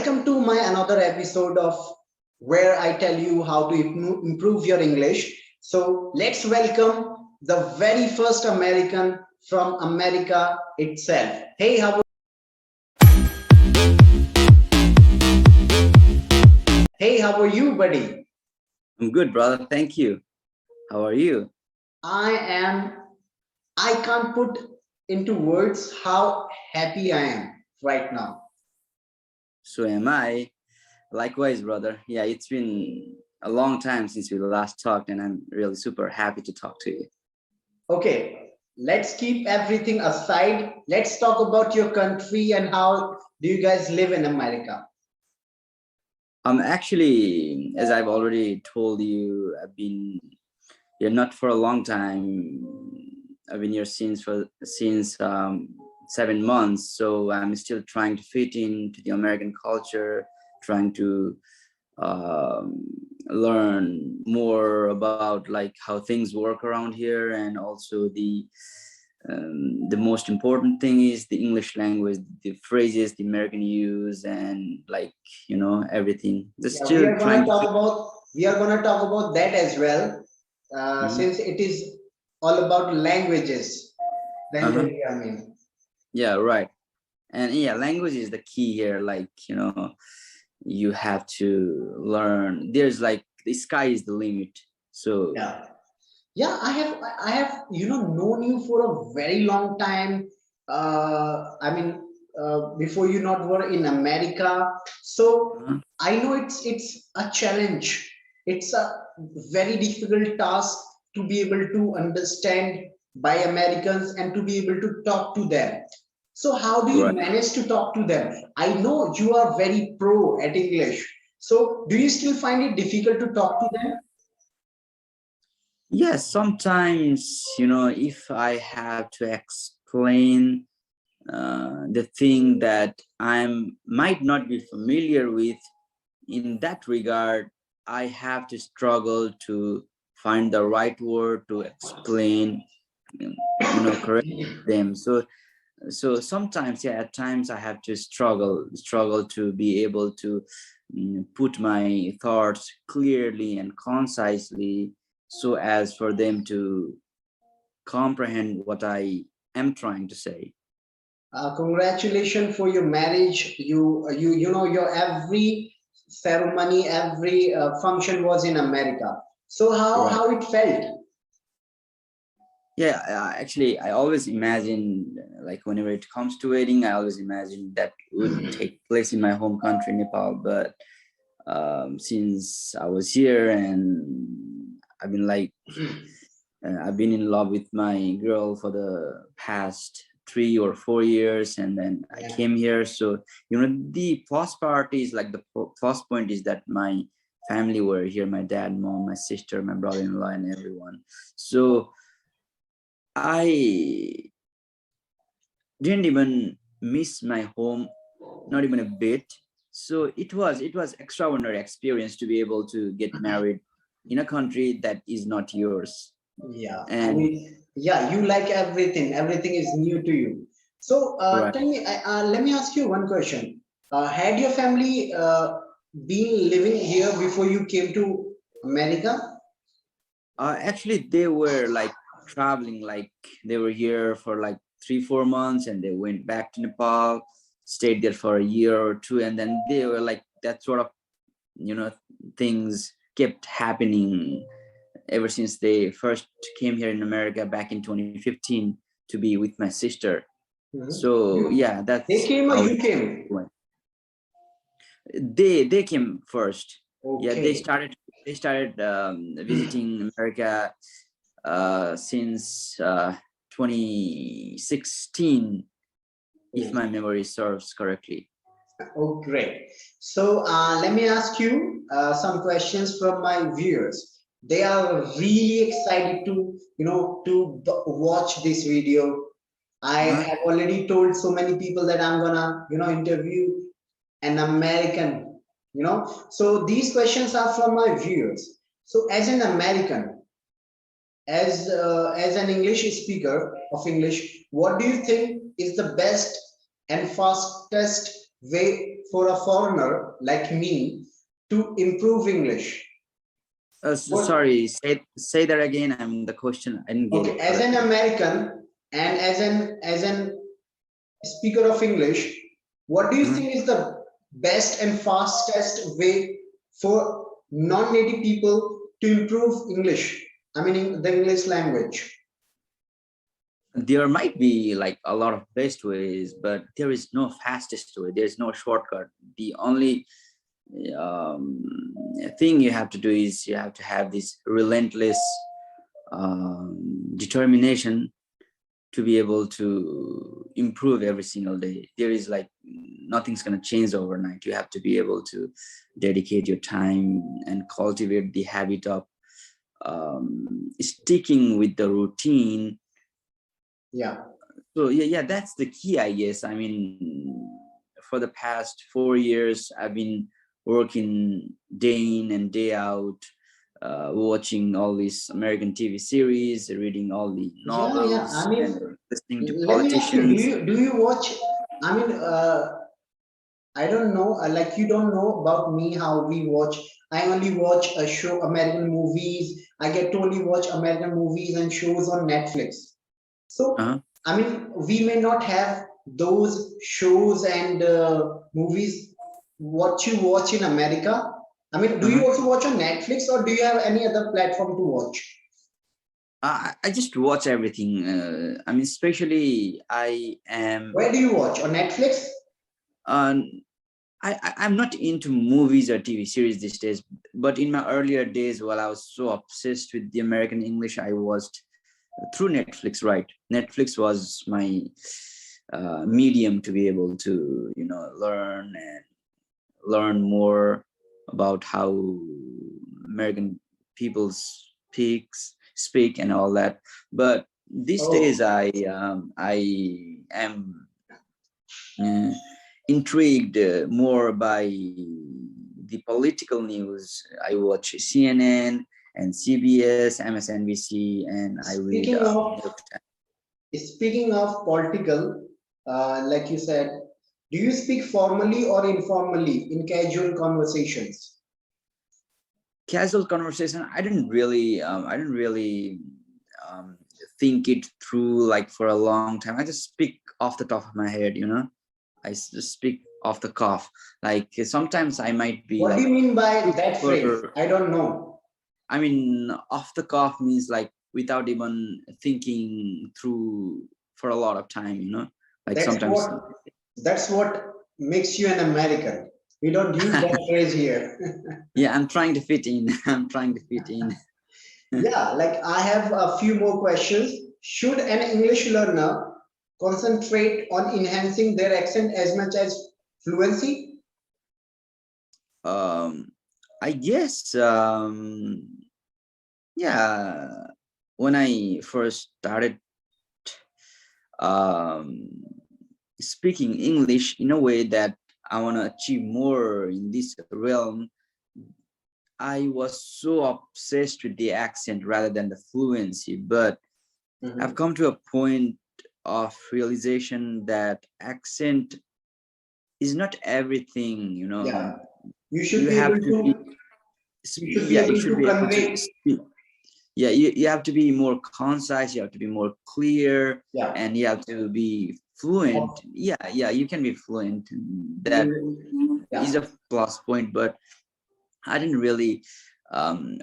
Welcome to my another episode of where I tell you how to improve your English. So let's welcome the very first American from America itself. Hey, how are you, buddy? I'm good, brother. Thank you. How are you? I am. I can't put into words how happy I am right now. So am I. Likewise, brother. Yeah, it's been a long time since we last talked, and I'm really super happy to talk to you. Okay, let's keep everything aside. Let's talk about your country and how do you guys live in America? Actually, as I've already told you, I've been here not for a long time. I've been here since 7 months, so I'm still trying to fit into the American culture, trying to learn more about like how things work around here, and also the most important thing is the English language, the phrases the American use, and like everything. Just Yeah, we still are gonna trying to talk fit. about we are gonna talk about that as well, Mhm. since it is all about languages. The Uh-huh. interview, I mean. Yeah, right. And yeah, language is the key here. Like you have to learn. There's like the sky is the limit. So Yeah. Yeah, I have known you for a very long time. I mean, before you not were in America, so uh-huh. I know it's a challenge. It's a very difficult task to be able to understand by Americans and to be able to talk to them. So how do you Right. manage to talk to them? I know you are very pro at English. So do you still find it difficult to talk to them? Yes, sometimes if I have to explain the thing that I might not be familiar with, in that regard, I have to struggle to find the right word to explain, correct them. So sometimes, yeah, at times I have to struggle to be able to put my thoughts clearly and concisely, so as for them to comprehend what I am trying to say. Congratulations for your marriage. Your every ceremony, every function was in America. So Right. how it felt? Yeah, actually, I always imagine, like whenever it comes to wedding, I always imagine that would take place in my home country, Nepal. But since I was here and I've been like, I've been in love with my girl for the past 3 or 4 years, and then I Yeah. came here. So the plus part is like the plus point is that my family were here: my dad, mom, my sister, my brother-in-law, and everyone. So I didn't even miss my home, not even a bit. So it was extraordinary experience to be able to get married in a country that is not yours. Yeah, I And mean, yeah, you like everything. Everything is new to you. So right. tell me, let me ask you one question. Had your family been living here before you came to America? Actually, they were like traveling, like they were here for like 3 4 months, and they went back to Nepal, stayed there for a year or two, and then they were like that sort of you know things kept happening ever since they first came here in America back in 2015 to be with my sister. Mhm. So yeah, They that's came or how you it came? went. They came first. Yeah, they Okay. started they started visiting America since 2016, if my memory serves correctly. Oh, great. So let me ask you some questions from my viewers. They are really excited to, watch this video. I Uh-huh. have already told so many people that I'm gonna, interview an American, So these questions are from my viewers. So as an American, as an English speaker of English, what do you think is the best and fastest way for a foreigner like me to improve English? What? Sorry, say that again. I'm the question. I didn't get Okay, it as an correctly. American and as an speaker of English, what do you Mhm. think is the best and fastest way for non-native people to improve English? I mean, the English language. There might be like a lot of best ways, but there is no fastest way. There's no shortcut. The only um, thing you have to do is you have to have this relentless determination to be able to improve every single day. There is like nothing's going to change overnight. You have to be able to dedicate your time and cultivate the habit of sticking with the routine. Yeah. So yeah, that's the key, I guess. I mean, for the past 4 years, I've been working day in and day out, watching all these American TV series, reading all the Yeah, yeah. novels, I and mean, listening to let me ask you, politicians. do you watch? I mean, I don't know. Like you don't know about me how we watch. I only watch a show American movies. I get to only watch American movies and shows on Netflix. So, Uh-huh. I mean, we may not have those shows and movies what you watch in America. I mean, do you Uh-huh. also watch on Netflix or do you have any other platform to watch? I just watch everything. I mean, especially I am. Where do you watch? On Netflix? Uh, I'm not into movies or TV series these days, but in my earlier days, while I was so obsessed with the American English, I watched through Netflix. Right, Netflix was my medium to be able to, learn more about how American people speak and all that. But these days, Oh, I am uh, intrigued more by the political news. I watch CNN and CBS, MSNBC, and I read speaking New of York Times. speaking of political, like you said, do you speak formally or informally in casual conversations? Casual conversation. I didn't really um, think it through like for a long time. I just speak off the top of my head, just speak off the cuff. Like sometimes I might be What do like you mean by that phrase? super. I don't know. I mean, off the cuff means like without even thinking through for a lot of time, like That's sometimes. what that's what makes you an American. We don't use that phrase here. Yeah, I'm trying to fit in. I'm trying to fit in. Yeah, like I have a few more questions. Should an English learner concentrate on enhancing their accent as much as fluency? um, I guess, yeah, when I first started um, speaking English in a way that I want to achieve more in this realm, I was so obsessed with the accent rather than the fluency. But I've Mhm. come to a point of realization that accent is not everything. Yeah, you should You be have able to be, to you should be yeah, you able should to be able to convey. speak. Yeah, you have to be more concise, you have to be more clear, Yeah, and you have to be fluent. Yeah, you can be fluent. That is yeah. a plus point, but I didn't really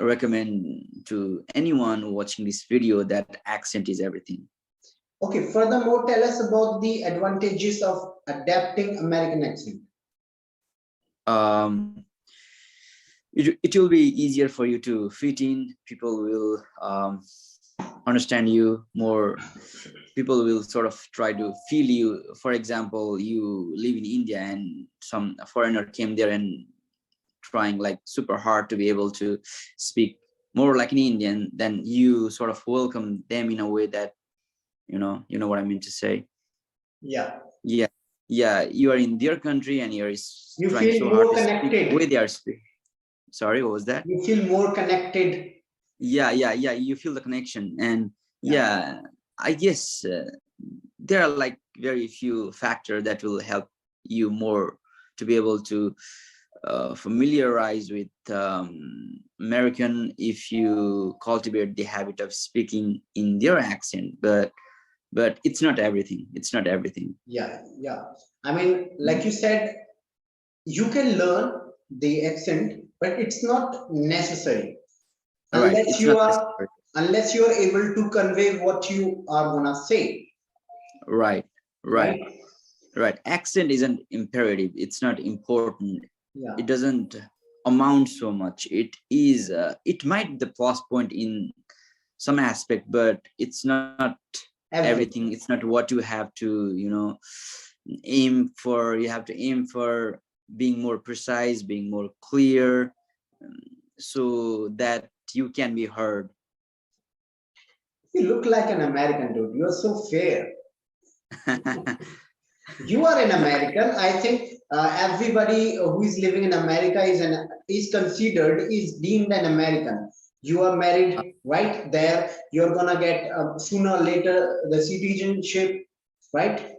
recommend to anyone watching this video that accent is everything. Okay. Furthermore, tell us about the advantages of adapting American accent. Um, it will be easier for you to fit in. People will understand you more. People will sort of try to feel you. For example, you live in India and some foreigner came there and trying like super hard to be able to speak more like an Indian, then you sort of welcome them in a way that you know what I mean to say. Yeah, Yeah, yeah, you are in their country and you're you trying feel so hard more to speak the way connected. they are speaking. Sorry, what was that? You feel more connected. Yeah, you feel the connection. And Yeah. yeah, I guess there are like very few factor that will help you more to be able to familiarize with American if you cultivate the habit of speaking in their accent, but it's not everything. It's not everything. Yeah, yeah. I mean, like you said, you can learn the accent, but it's not necessary Right. unless It's you not are necessary. unless you are able to convey what you are gonna say, Right. Right. right? Right. Accent isn't imperative. It's not important. Yeah, It doesn't amount so much. It is. It might be the plus point in some aspect, but it's not everything. It's everything. not what you have to, aim for. You have to aim for being more precise, being more clear, um, so that you can be heard. You look like an American dude. You're so fair. You are an American. I think everybody who is living in America is considered is deemed an American. You are married right there. You're gonna get sooner or later the citizenship, right?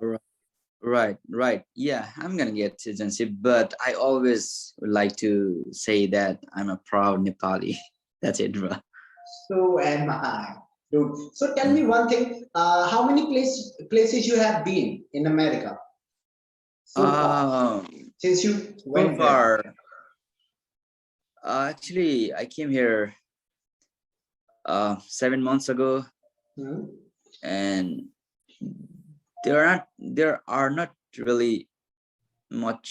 Right, right. Yeah, I'm gonna get citizenship, but I always would like to say that I'm a proud Nepali. That's it, bro. So am I, dude. So tell Mm. me one thing. How many places you have been in America so far since you So went there? far, actually, I came here 7 months ago, Hmm? and there are not really much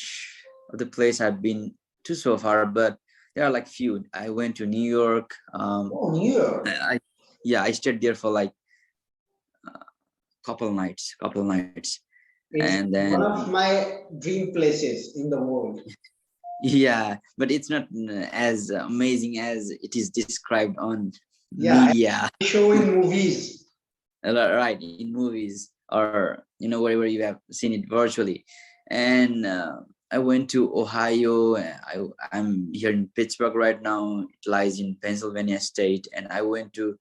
of the place I've been to so far, but there are like few. I went to New York. Oh, New York. I Yeah, I stayed there for like couple nights, It's and one then of my dream places in the world. yeah, but it's not as amazing as it is described on Yeah, media. I show in movies. Right, in movies, or wherever you have seen it virtually. And I went to Ohio. I'm here in Pittsburgh right now. It lies in Pennsylvania state. And I went to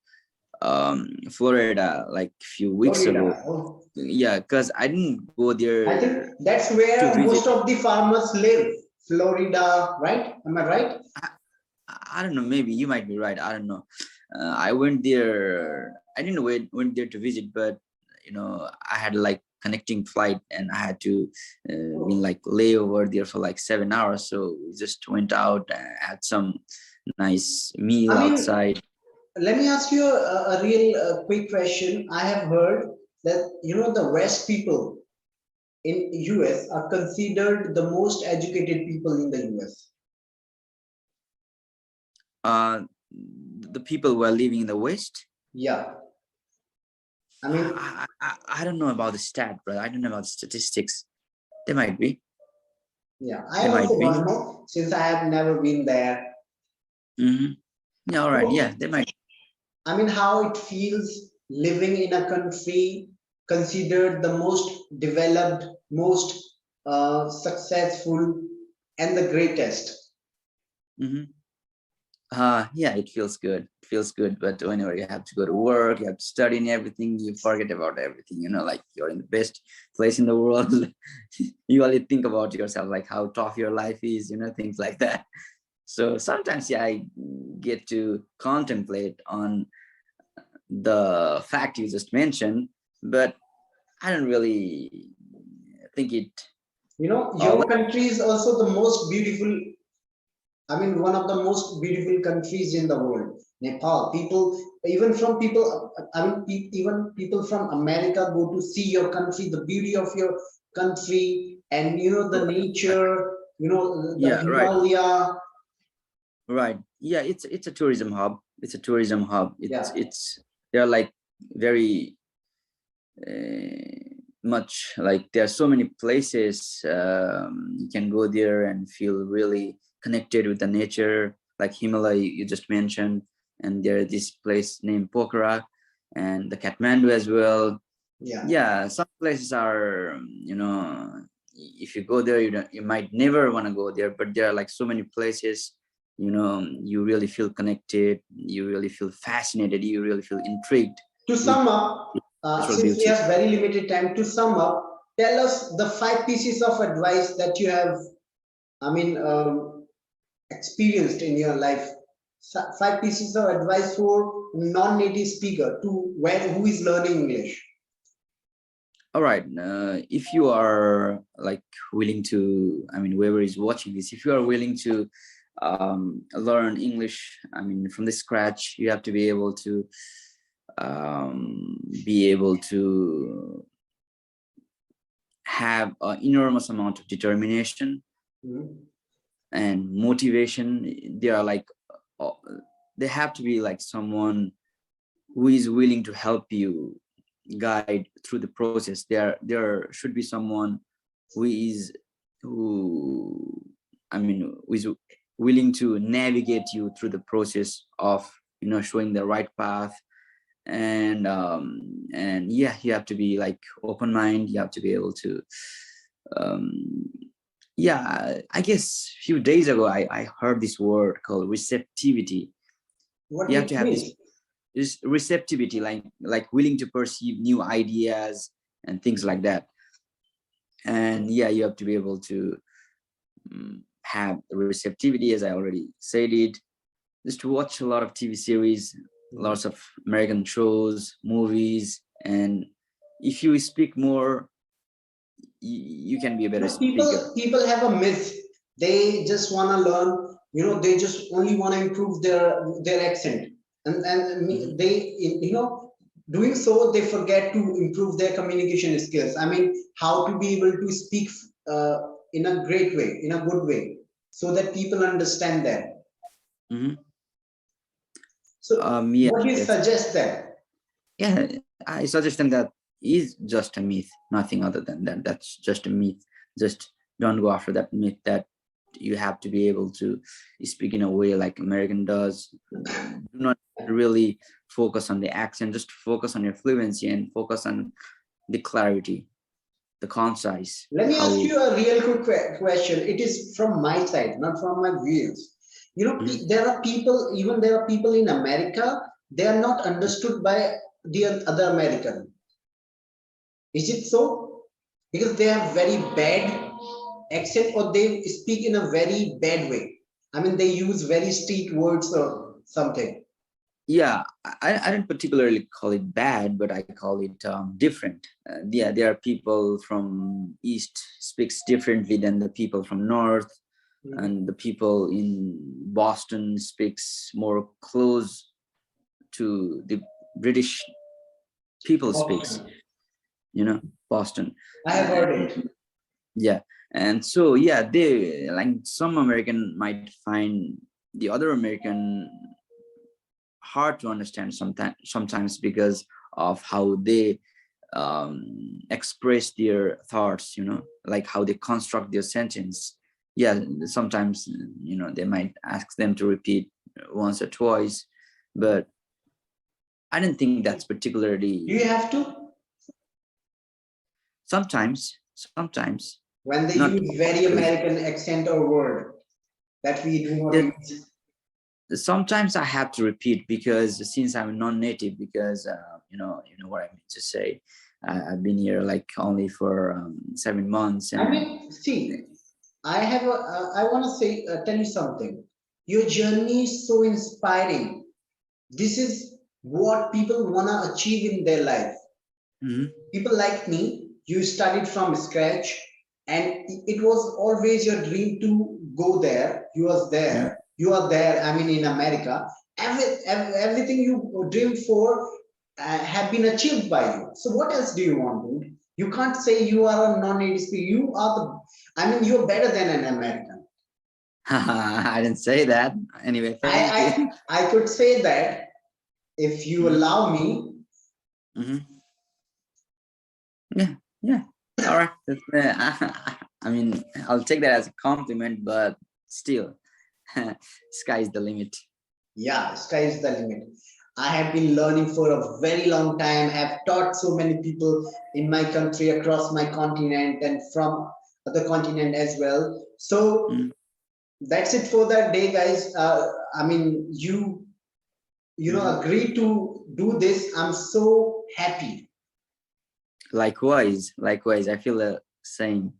Florida like a few weeks ago. Florida. Oh, Yeah, because I didn't go I there think that's to where visit. most of the farmers live. Florida, right? Am I right? I don't know. Maybe you might be right. I don't know. I went there. I didn't went there to visit, but I had like connecting flight, and I had to Oh. like lay over there for like 7 hours. So we just went out, had some nice meal I mean, outside. let me ask you a real quick question. I have heard that the West people in US are considered the most educated people in the US. Uh, the people who are living in the West. Yeah, I mean, I don't know about the stat, but I don't know about the statistics. They might be. yeah, I They also might be. don't know since I have never been there. Hmm. Yeah. All right. Yeah. So, They might. I mean, how it feels living in a country considered the most developed, most successful, and the greatest. Mhm. Yeah, it feels good. It feels good. But whenever you have to go to work, you have to study and everything, you forget about everything, like you're in the best place in the world. You only think about yourself, like how tough your life is, things like that. So sometimes, yeah, I get to contemplate on the fact you just mentioned, but I don't really think it all. Your country is also the most beautiful. I mean, one of the most beautiful countries in the world, Nepal. People, even from people, I mean, even people from America go to see your country, the beauty of your country, and the Right. nature, the Yeah, right. Himalaya. Right. Yeah, it's a tourism hub. It's a tourism hub. It's Yeah, it's they're like very much like there are so many places you can go there and feel really connected with the nature, like Himalaya you just mentioned, and there this place named Pokhara and the Kathmandu as well. yeah. Yeah, some places are if you go there you might never want to go there, but there are like so many places you really feel connected, you really feel fascinated, you really feel intrigued To with sum up, natural since we beauty. have very limited time, to sum up, tell us the five pieces of advice that you have. I mean, experienced in your life? Five pieces of advice for non-native speaker to when who is learning English. All right. If you are like willing to, I mean, whoever is watching this, if you are willing to learn English, I mean, from the scratch, you have to be able to have an enormous amount of determination and motivation. They are like, they have to be like someone who is willing to help you guide through the process. There should be someone who is willing to navigate you through the process of showing the right path. And yeah, you have to be like open mind. You have to be able to yeah, I guess a few days ago I heard this word called receptivity. What You have it to have this receptivity, like willing to perceive new ideas and things like that. And yeah, you have to be able to have receptivity, as I already said it, just to watch a lot of TV series, lots of American shows, movies, and if you speak more, you can be a better speaker. People have a myth. They just want to learn. They just only want to improve their accent, and they doing so they forget to improve their communication skills. I mean, how to be able to speak in a great way, in a good way, so that people understand them. So, Yeah, what do you suggest them? yeah, I suggest them that is just a myth, nothing other than that. That's just a myth. Just don't go after that myth that you have to be able to speak in a way like American does. Do not really focus on the accent, just focus on your fluency and focus on the clarity, the concise. Let me ask you a real quick question. It is from my side, not from my viewers. There are people in America, they are not understood by the other American. Is it so? Because they have very bad accent or they speak in a very bad way. I mean, they use very street words or something. Yeah, I don't particularly call it bad, but I call it different. Yeah, there are people from East speaks differently than the people from North, and the people in Boston speaks more close to the British people speaks, Boston. I have heard it. Yeah, and so yeah, they like some American might find the other American hard to understand sometimes because of how they express their thoughts, like how they construct their sentence. Yeah, sometimes they might ask them to repeat once or twice, but I don't think that's particularly. Do you have to? Sometimes when they use very American accent or word that we do not use. Sometimes I have to repeat because since I'm non-native, because you know what I mean to say. I've been here like only for 7 months. And I mean, see, I want to say, tell you something. Your journey is so inspiring. This is what people want to achieve in their life. People like me, you studied from scratch, and it was always your dream to go there. You was there. You are there. I mean, in America, everything you dreamed for have been achieved by you. So what else do you want, dude? You can't say you are a non-native speaker. You are the. I mean, you're better than an American. I didn't say that. Anyway, thank you. I could say that if you allow me. Yeah. All right. I mean, I'll take that as a compliment, but still, sky's the limit. Yeah, sky is the limit. I have been learning for a very long time. I've taught so many people in my country, across my continent, and from other continent as well. So that's it for that day, guys. I mean, you agree to do this. I'm so happy. Likewise, I feel the same.